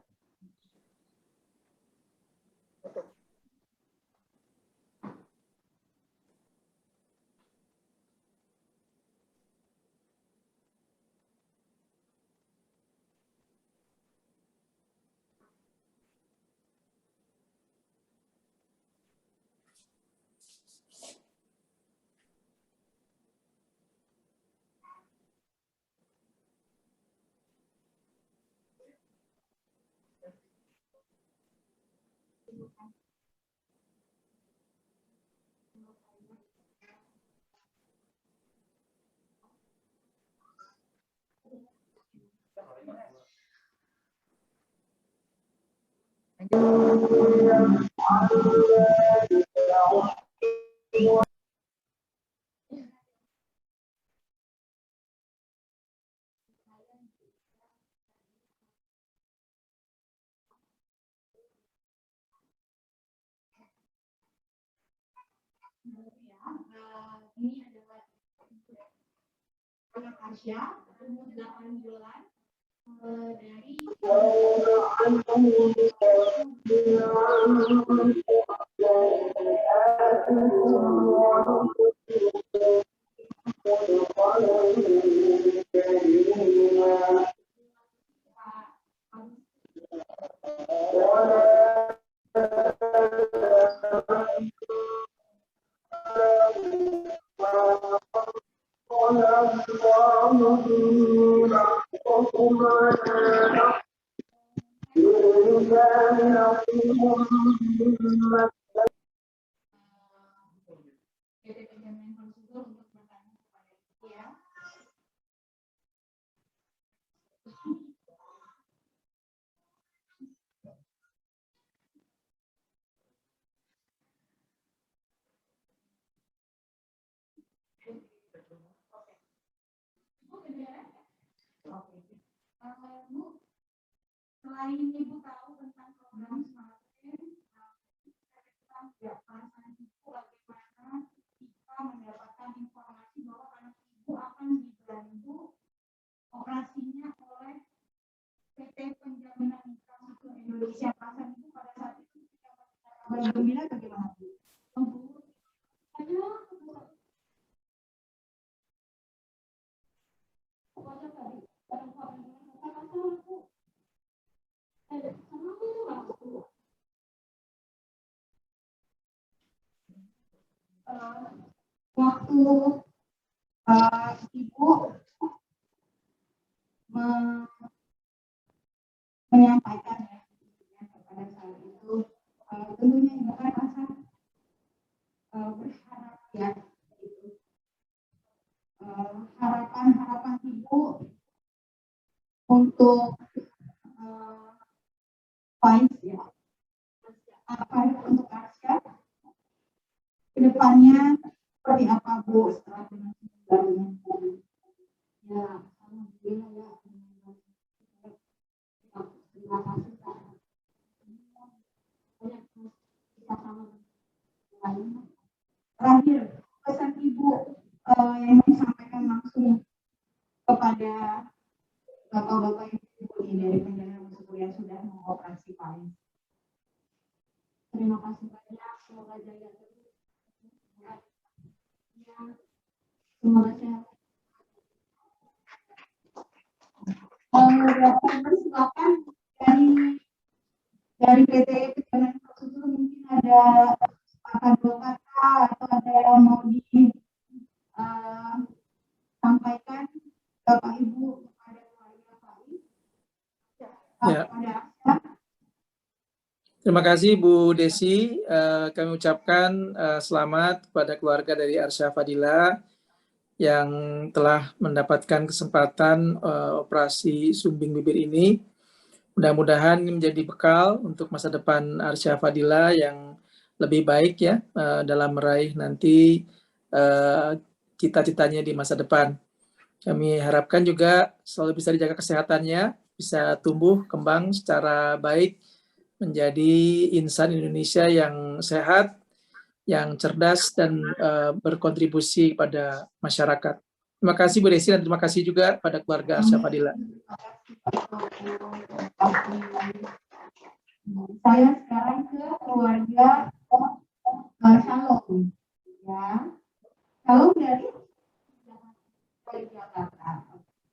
Ini adalah anak Arsya, umur 8 bulan, dari selain Ibu tahu tentang program Smartgen, perasaan Ibu bagaimana kita mendapatkan informasi bahwa anak Ibu akan dibantu operasinya oleh PT Penjaminan Infrastruktur Indonesia. Perasaan Ibu pada saat itu ketika kabar gembira bagaimana Bu? Waktu Ibu menyampaikan ya, pada saat itu tentunya Ibu kan rasa berharap ya, gitu. Harapan Ibu untuk Faiz ya, apa untuk Arsya kedepannya seperti apa Bu setelah dengan barunya? Ya, alhamdulillah ya. Terima kasih Pak. Terakhir, pesan Ibu yang disampaikan langsung kepada bapak-bapak ibu dari penjara Musuh yang sudah mengoperasi paling. Terima kasih banyak, semoga jaya terus. Semoga sehat. Silakan dari PT Penjaminan Infrastruktur mungkin ada sepatah dua kata atau ada yang mau disampaikan Bapak Ibu kepada keluarga kami. Ya. Terima kasih Bu Desi. Kami ucapkan selamat kepada keluarga dari Arsya Fadila yang telah mendapatkan kesempatan operasi sumbing bibir ini. Mudah-mudahan ini menjadi bekal untuk masa depan Arsya Fadila yang lebih baik ya dalam meraih nanti cita-citanya di masa depan. Kami harapkan juga selalu bisa dijaga kesehatannya, bisa tumbuh kembang secara baik, menjadi insan Indonesia yang sehat, yang cerdas, dan berkontribusi pada masyarakat. Terima kasih Bu Desi, dan terima kasih juga pada keluarga Arsya Fadila. Saya sekarang ke keluarga Shalom. Ya. Shalom dari Jakarta.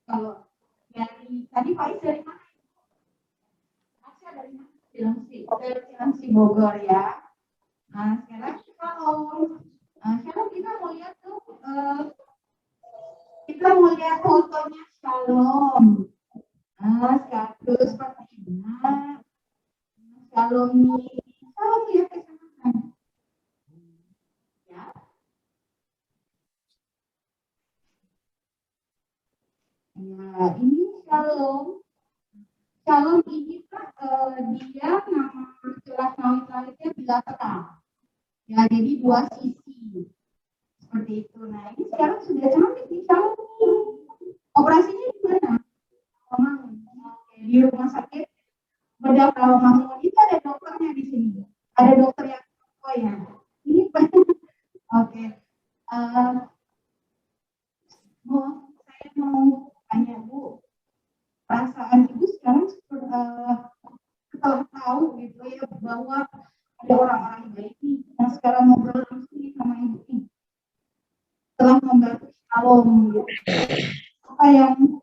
Kalau dari tadi Faiz dari mana? Arsya dari mana? Dari Cilengsi Bogor ya. Nah, sekarang Shalom. Shalom kita mau lihat tuh kita mau lihat fotonya Shalom. Terus Fatimah. Shalom nih. Shalom lihat ke sana. Ya. Ya, ini Shalom. Shalom ini Pak, dia nama celah kawin-kawinnya bilateral. Ya, jadi dua sisi. Seperti itu. Nah, ini sekarang sudah cantik nih Shalom nih. Operasinya di mana? Di rumah sakit Bedah Rawamangun. Itu ada dokternya di sini. Ada dokter yang ya. Ini oke. Saya mau tanya Bu, perasaan Ibu sekarang setelah tahu gitu ya bahwa ada orang-orang baik nih yang sekarang ngobrol langsung nih sama Ibu nih. Setelah membantu Shalom gitu. Apa yang Ibu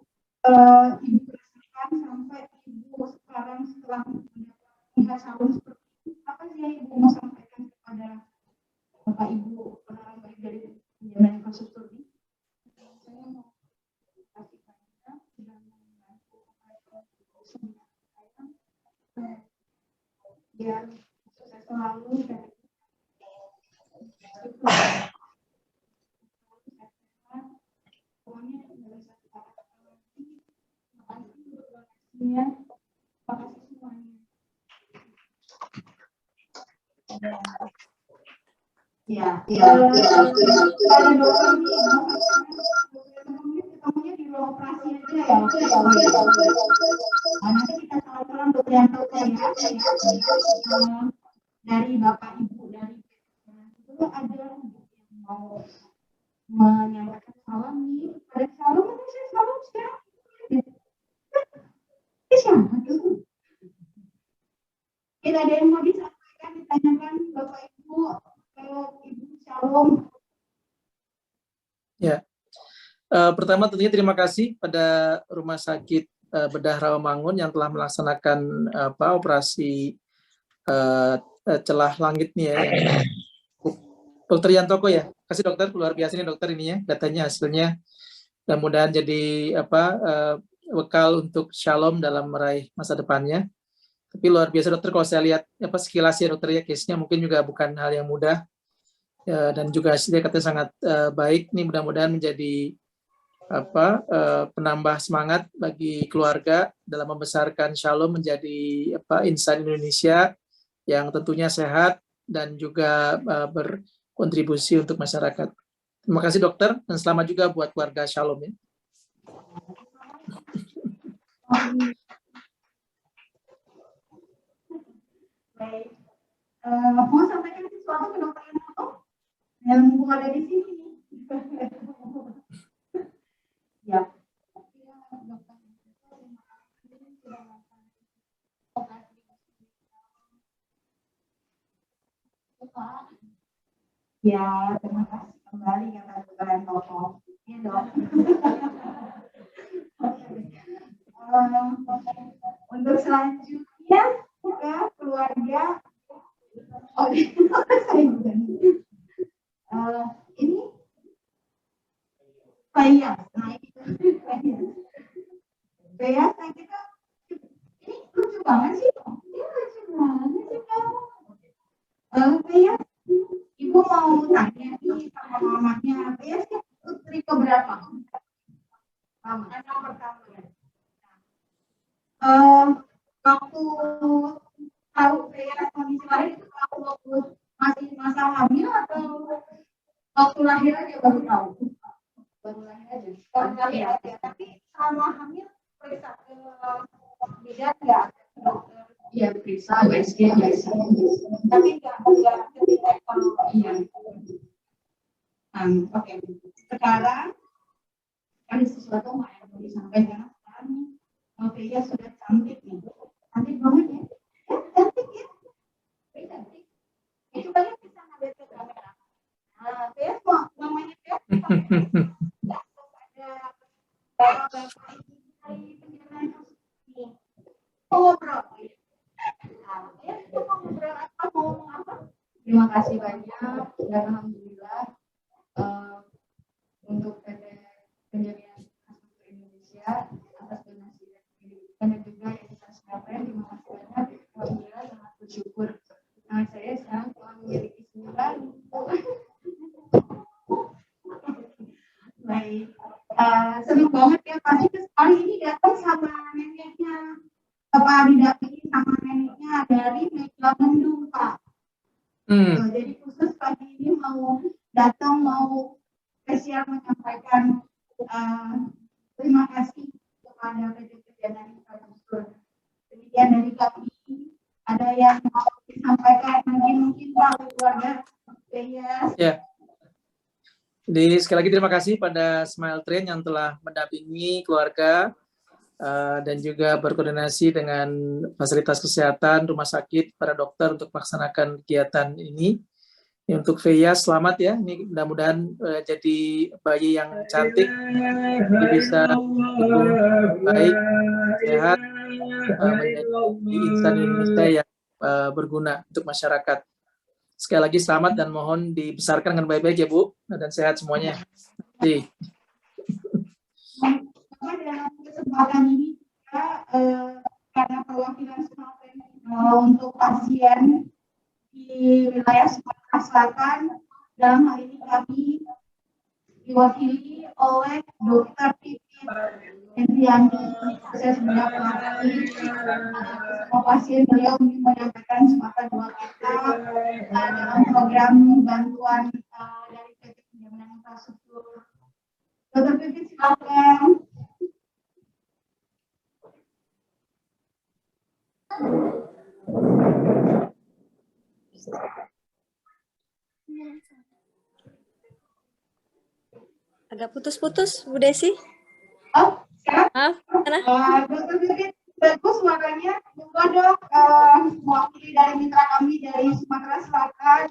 rasakan sampai Ibu sekarang setelah melihat Shalom seperti itu, apa sih yang Ibu mau sampaikan kepada Bapak Ibu orang baik dari Penjaminan Infrastruktur ini? Saya mau kasih tanya sudah membantu biar sukses selalu dan pokoknya nggak bisa kita katakan lagi. Makasih untuk donasinya, makasih semuanya. Ya, ada dokter nih, ketemunya di ruang operasi aja ya. Nanti kita salam-salam dokter yang ya. Dari Bapak Ibu dari itu ada yang mau menyampaikan salam nih. Ada salam atau saya salam sekarang? Siapa tuh? Kita ada yang mau disampaikan, ditanyakan Bapak Ibu kalau Ibu Shalom. Ya, pertama tentunya terima kasih pada Rumah Sakit Bedah Rawamangun yang telah melaksanakan operasi celah langit nih ya. Dokter Yantoko ya, kasih dokter, luar biasa nih dokter ini ya, datanya hasilnya. Mudah-mudahan jadi bekal untuk Shalom dalam meraih masa depannya. Tapi luar biasa dokter, kalau saya lihat sekilas ya dokter ya, case-nya mungkin juga bukan hal yang mudah. Dan juga hasilnya katanya sangat baik. Ini mudah-mudahan menjadi penambah semangat bagi keluarga dalam membesarkan Shalom menjadi insan Indonesia yang tentunya sehat dan juga berkontribusi untuk masyarakat. Terima kasih dokter, dan selamat juga buat keluarga Shalom ya. Baik, mau sampaikan sesuatu ke dokter yang mumpung ada di sini. Ya. Ya, terima kasih kembali kata Dokter Antopo. Iya dok. Untuk selanjutnya ke keluarga. Oh, saya juga. Ini Fayas. Nah, itu Fayas. Nah, kita ini lucu banget sih. Ini lucu banget sih kamu. Fayas, Ibu mau tanya nih sama mamanya. Fayas putri keberapa? Mama, yang pertama ya. Waktu tahu Fayas kondisi lahir itu waktu masih masa hamil atau waktu lahir aja baru tahu? Baru lahir aja. Baru lahir aja. Tapi selama hamil periksa ke bidan nggak? Dokter? Iya periksa USG biasa. Tapi nggak kedetek kalau iya. Oke. Sekarang ada sesuatu yang mau disampaikan sekarang. Fayas sudah cantik nih. Cantik banget ya. Cantik ya. Cantik. Itu banyak bisa ngambil ke kamera. Fayas mau namanya Fayas. Terima kasih banyak dan alhamdulillah untuk PT Penjaminan Infrastruktur Indonesia atas donasi dan juga yang kita sampaikan. Terima kasih banyak. Alhamdulillah sangat bersyukur. Nah, saya sekarang telah memiliki 9. Baik, senang banget ya pasti sekali ini datang sama neneknya, Pak didampingi sama neneknya dari Megamendung Pak. Jadi khusus pagi ini mau datang mau spesial menyampaikan terima kasih kepada PT Penjaminan Infrastruktur. Demikian dari kami. Ada yang mau disampaikan mungkin Pak keluarga Fayas. Ya. Jadi sekali lagi terima kasih pada Smile Train yang telah mendampingi keluarga dan juga berkoordinasi dengan fasilitas kesehatan, rumah sakit, para dokter untuk melaksanakan kegiatan ini. Untuk Fayas selamat ya, ini mudah-mudahan jadi bayi yang cantik, bisa hidup baik, sehat, menjadi insan Indonesia yang berguna untuk masyarakat. Sekali lagi selamat dan mohon dibesarkan dengan baik-baik ya Bu, dan sehat semuanya. Terima kasih. Dalam kesempatan ini kita karena perwakilan untuk pasien di wilayah Sumatera Selatan, dalam hal ini kami diwakili oleh Dr. Pipit Hendriani. Saya sudah mengakui semua pasien beliau ingin menyampaikan sepatah dua kata dalam program bantuan dari PT Penjaminan Infrastruktur. Dr. Pipit silakan. Agak putus-putus, Bu Desi. Oh, maaf, mana? Dr. Pipit, bagus suaranya. Coba dok, mewakili dari mitra kami dari Sumatera Selatan,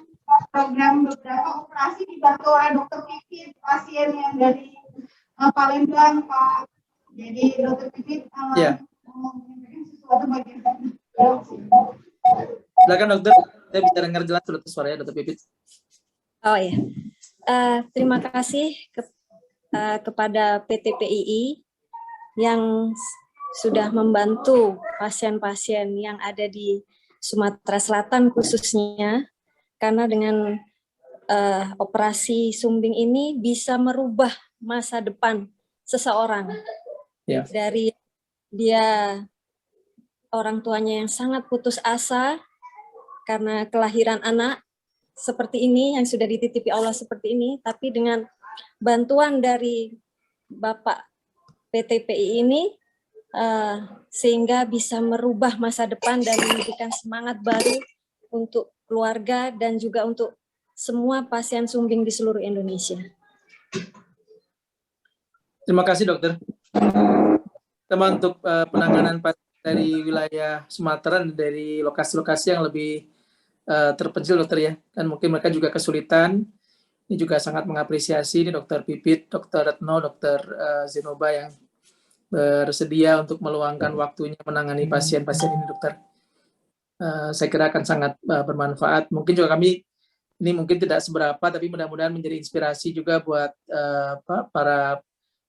program beberapa operasi dibantu oleh Dr. Pipit, pasien yang dari Palembang, Pak. Jadi Dr. Pipit mau menyampaikan sesuatu bagian. Silakan dokter, saya bisa dengar jelas suaranya Dr. Pipit. Oh ya, terima kasih kepada PT PII yang sudah membantu pasien-pasien yang ada di Sumatera Selatan khususnya, karena dengan operasi sumbing ini bisa merubah masa depan seseorang. Dari dia orang tuanya yang sangat putus asa karena kelahiran anak seperti ini yang sudah dititipi Allah seperti ini, tapi dengan bantuan dari Bapak PT PII ini sehingga bisa merubah masa depan dan memberikan semangat baru untuk keluarga dan juga untuk semua pasien sumbing di seluruh Indonesia. Terima kasih dokter. Teman untuk penanganan dari wilayah Sumatera dan dari lokasi-lokasi yang lebih terpencil dokter ya, dan mungkin mereka juga kesulitan. Ini juga sangat mengapresiasi Dr. Pipit, Dr. Retno, Dr. Zenoba yang bersedia untuk meluangkan waktunya menangani pasien-pasien ini, dokter. Saya kira akan sangat bermanfaat. Mungkin juga kami ini mungkin tidak seberapa, tapi mudah-mudahan menjadi inspirasi juga buat para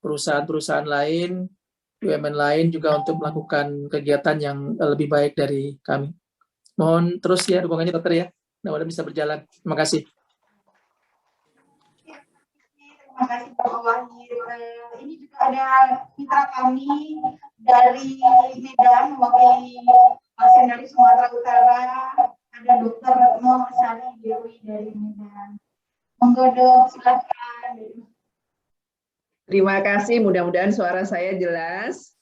perusahaan-perusahaan lain, BUMN lain juga untuk melakukan kegiatan yang lebih baik dari kami. Mohon terus ya dukungannya dokter ya, mudah-mudahan bisa berjalan. Terima kasih. Terima kasih Bapak Wahid. Ini juga ada mitra kami dari Medan, mewakili pasien dari Sumatera Utara, ada Dr. Retno Sari Dewi dari Medan. Monggo dok, silakan. Terima kasih, mudah-mudahan suara saya jelas.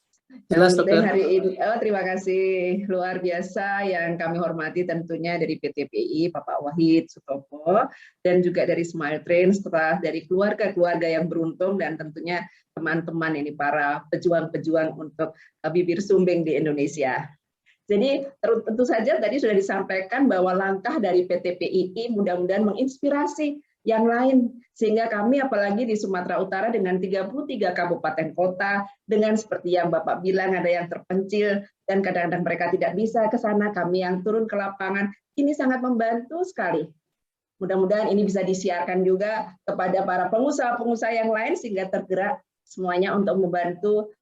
Jelas dokter. Hari ini, terima kasih luar biasa yang kami hormati tentunya dari PTPI Bapak Wahid Sutopo dan juga dari Smile Train setelah dari keluarga-keluarga yang beruntung dan tentunya teman-teman ini para pejuang-pejuang untuk bibir sumbing di Indonesia. Jadi tentu saja tadi sudah disampaikan bahwa langkah dari PTPII mudah-mudahan menginspirasi yang lain sehingga kami apalagi di Sumatera Utara dengan 33 kabupaten kota dengan seperti yang Bapak bilang ada yang terpencil dan kadang-kadang mereka tidak bisa ke sana, kami yang turun ke lapangan ini sangat membantu sekali. Mudah-mudahan ini bisa disiarkan juga kepada para pengusaha-pengusaha yang lain sehingga tergerak semuanya untuk membantu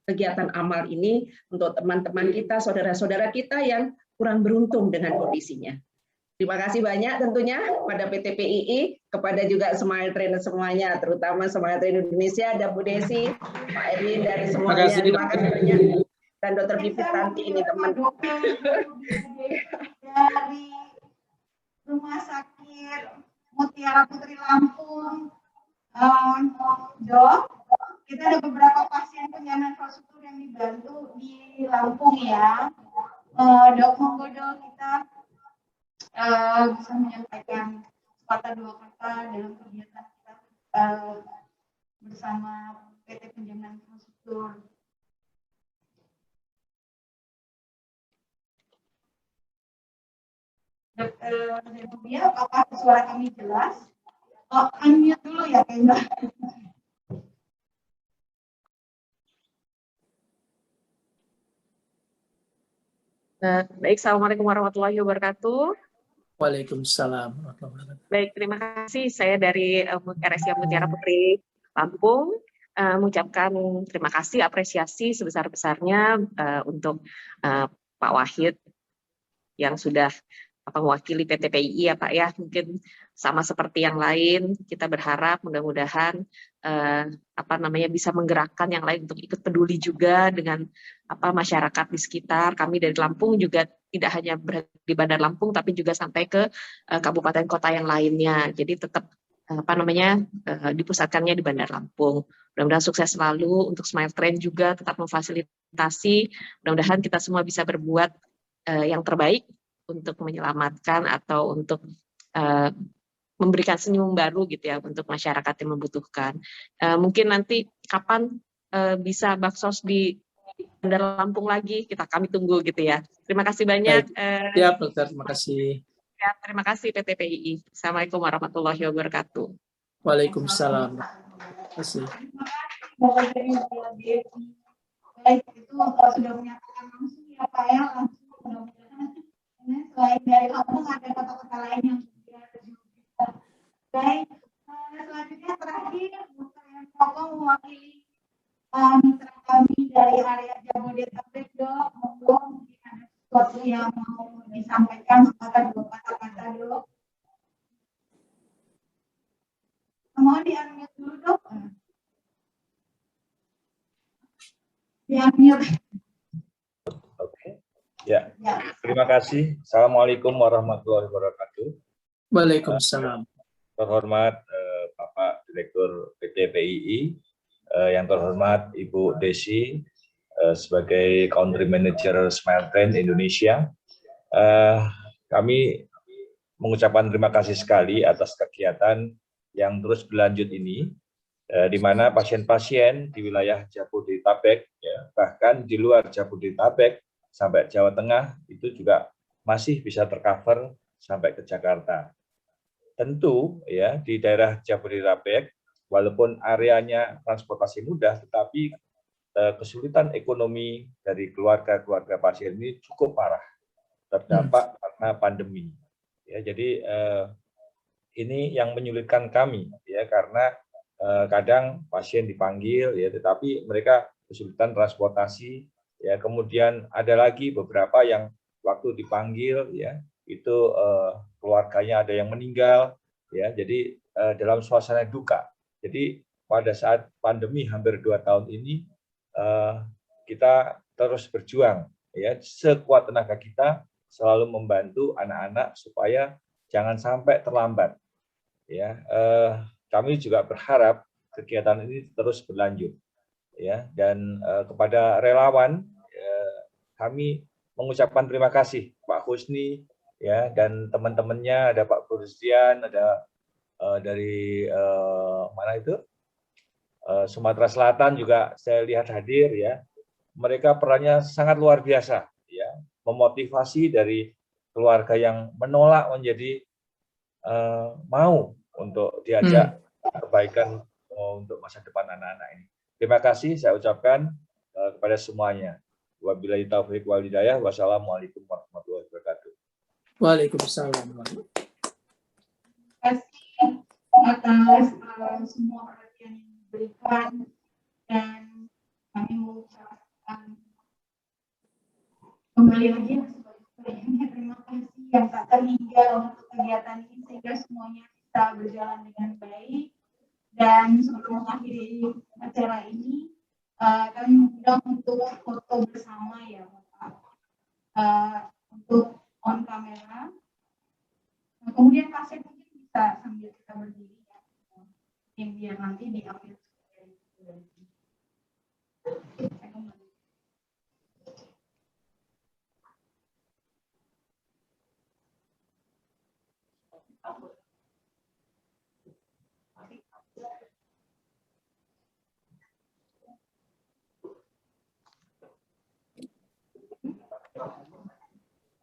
kegiatan amal ini untuk teman-teman kita, saudara-saudara kita yang kurang beruntung dengan kondisinya. Terima kasih banyak tentunya pada PTPII, kepada juga Smile Train semuanya, terutama Smile Train Indonesia, ada Bu Desi, Pak Erwin, dan semuanya. Terima kasih banyak. Dan Dr. Pipit nanti ini teman. Dari Rumah Sakit Mutiara Putri Lampung, Dok, kita ada beberapa pasien penyandang infrastruktur yang dibantu di Lampung ya. Dok, monggo dok kita bisa menyampaikan sepatah dua kata dalam kegiatan kita bersama PT Penjaminan Infrastruktur. Dr. Zenobia, apakah suara kami jelas? Oh, unmute dulu ya kayaknya. Baik, Assalamualaikum warahmatullahi wabarakatuh. Waalaikumsalam. Baik, terima kasih. Saya dari RSIA Mutiara Putri Lampung mengucapkan terima kasih, apresiasi sebesar-besarnya untuk Pak Wahid yang sudah mewakili PTPII ya Pak ya. Mungkin sama seperti yang lain, kita berharap mudah-mudahan bisa menggerakkan yang lain untuk ikut peduli juga dengan masyarakat di sekitar. Kami dari Lampung juga tidak hanya berada di Bandar Lampung tapi juga sampai ke kabupaten kota yang lainnya. Jadi tetap dipusatkannya di Bandar Lampung. Mudah-mudahan sukses selalu untuk Smile Train juga tetap memfasilitasi. Mudah-mudahan kita semua bisa berbuat yang terbaik untuk menyelamatkan atau untuk memberikan senyum baru gitu ya untuk masyarakat yang membutuhkan. Mungkin nanti kapan bisa baksos di Bandar Lampung lagi, kami tunggu gitu ya. Terima kasih banyak. Siap dokter, terima kasih. Ya, terima kasih PTPII. Assalamualaikum warahmatullahi wabarakatuh. Waalaikumsalam. Terima kasih. Baik, itu sudah menyatakan langsung ya Pak ya, langsung mudah-mudahan selain dari Lampung ada kota-kota lain yang juga terjadi. Baik, selanjutnya terakhir Dr. Yanto mewakili mitra kami dari area Jabodetabek, Dok. Monggo mungkin ada sesuatu yang mau disampaikan sepatah dua kata-kata, Dok. Mohon di-unmute dulu, Dok. Di-unmute. Oke. Ya. Terima kasih. Assalamualaikum warahmatullahi wabarakatuh. Waalaikumsalam. Terhormat Bapak Direktur PTPII, yang terhormat Ibu Desi sebagai Country Manager Smile Train Indonesia. Kami mengucapkan terima kasih sekali atas kegiatan yang terus berlanjut ini, di mana pasien-pasien di wilayah Jabodetabek, ya, bahkan di luar Jabodetabek sampai Jawa Tengah itu juga masih bisa tercover sampai ke Jakarta. tentu ya di daerah Jabodetabek walaupun areanya transportasi mudah, tetapi kesulitan ekonomi dari keluarga-keluarga pasien ini cukup parah terdampak karena pandemi. Ya, jadi ini yang menyulitkan kami ya karena kadang pasien dipanggil ya, tetapi mereka kesulitan transportasi ya. Kemudian ada lagi beberapa yang waktu dipanggil ya itu keluarganya ada yang meninggal ya. Jadi dalam suasana duka. Jadi pada saat pandemi hampir 2 tahun ini kita terus berjuang ya sekuat tenaga kita selalu membantu anak-anak supaya jangan sampai terlambat ya. Kami juga berharap kegiatan ini terus berlanjut ya, dan kepada relawan kami mengucapkan terima kasih Pak Husni ya dan teman-temannya, ada Pak Burzian, ada dari mana itu Sumatera Selatan juga saya lihat hadir ya. Mereka perannya sangat luar biasa ya, memotivasi dari keluarga yang menolak menjadi mau untuk diajak kebaikan untuk masa depan anak-anak ini. Terima kasih saya ucapkan kepada semuanya. Wabillahi taufiq wal hidayah. Wassalamualaikum warahmatullahi wabarakatuh. Waalaikumsalam. Terima kasih atas semua perhatian yang diberikan, dan kami mengucapkan kembali lagi sebanyak-banyaknya terima kasih yang tak terhingga untuk kegiatan ini sehingga semuanya bisa berjalan dengan baik. Dan sebelum mengakhiri acara ini, kami mengundang untuk foto bersama ya Bapak, untuk on kamera. Nah, kemudian pasien mungkin bisa sambil kita berdiri ya, biar nanti diambil.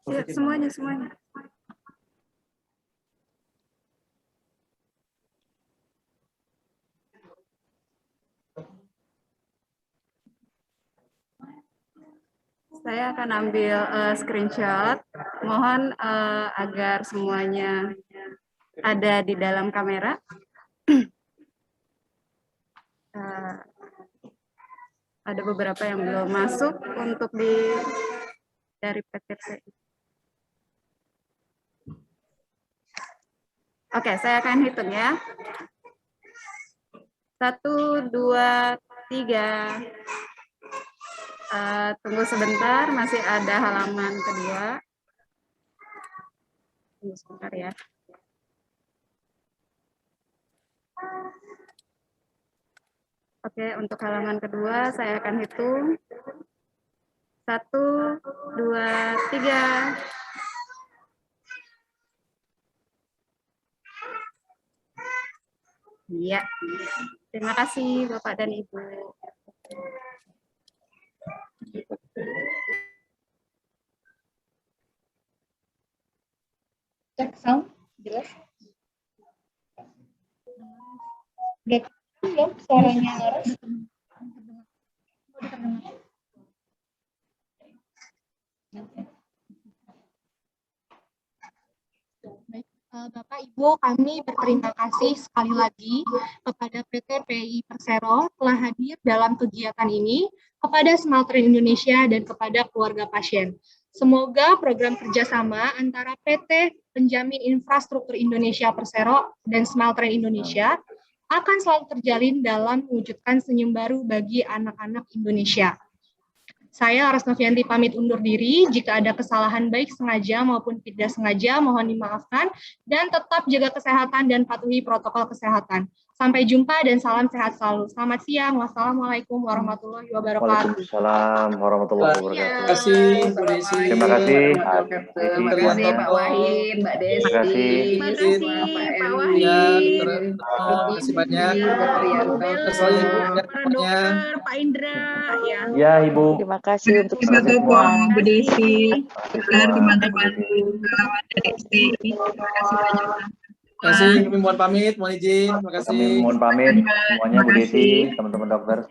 Ya, semuanya. Saya akan ambil screenshot. Mohon agar semuanya ada di dalam kamera. Ada beberapa yang belum masuk untuk dari PTPI. Oke, saya akan hitung ya. 1, 2, 3. Tunggu sebentar, masih ada halaman kedua. Tunggu sebentar ya. Oke, untuk halaman kedua saya akan hitung. 1, 2, 3. Iya, terima kasih Bapak dan Ibu. Cek sound, jelas? Gak ya, suaranya Laras. Bapak Ibu, kami berterima kasih sekali lagi kepada PT PI Persero telah hadir dalam kegiatan ini, kepada Smeltren Indonesia dan kepada keluarga pasien. Semoga program kerjasama antara PT Penjamin Infrastruktur Indonesia Persero dan Smeltren Indonesia akan selalu terjalin dalam mewujudkan senyum baru bagi anak-anak Indonesia. Saya Laras Novianti pamit undur diri. Jika ada kesalahan baik sengaja maupun tidak sengaja, mohon dimaafkan. Dan tetap jaga kesehatan dan patuhi protokol kesehatan. Sampai jumpa dan salam sehat selalu. Selamat siang. Wassalamualaikum warahmatullahi wabarakatuh. Waalaikumsalam warahmatullahi wabarakatuh. Terima kasih, Bu Desi. Terima kasih. Terima kasih Pak Wahid, Mbak Desi. Terima kasih. Terima kasih Pak Wahid. Ya, terima kasih banyak. Dokter, Pak Indra. Ya, Ibu. Terima kasih untuk semua. Bu Desi, teman-teman dari STI. Terima kasih banyak. Terima kasih, kami mohon pamit, mohon izin. Terima kasih. Kami mohon pamit semuanya, Bu Desi, teman-teman dokter.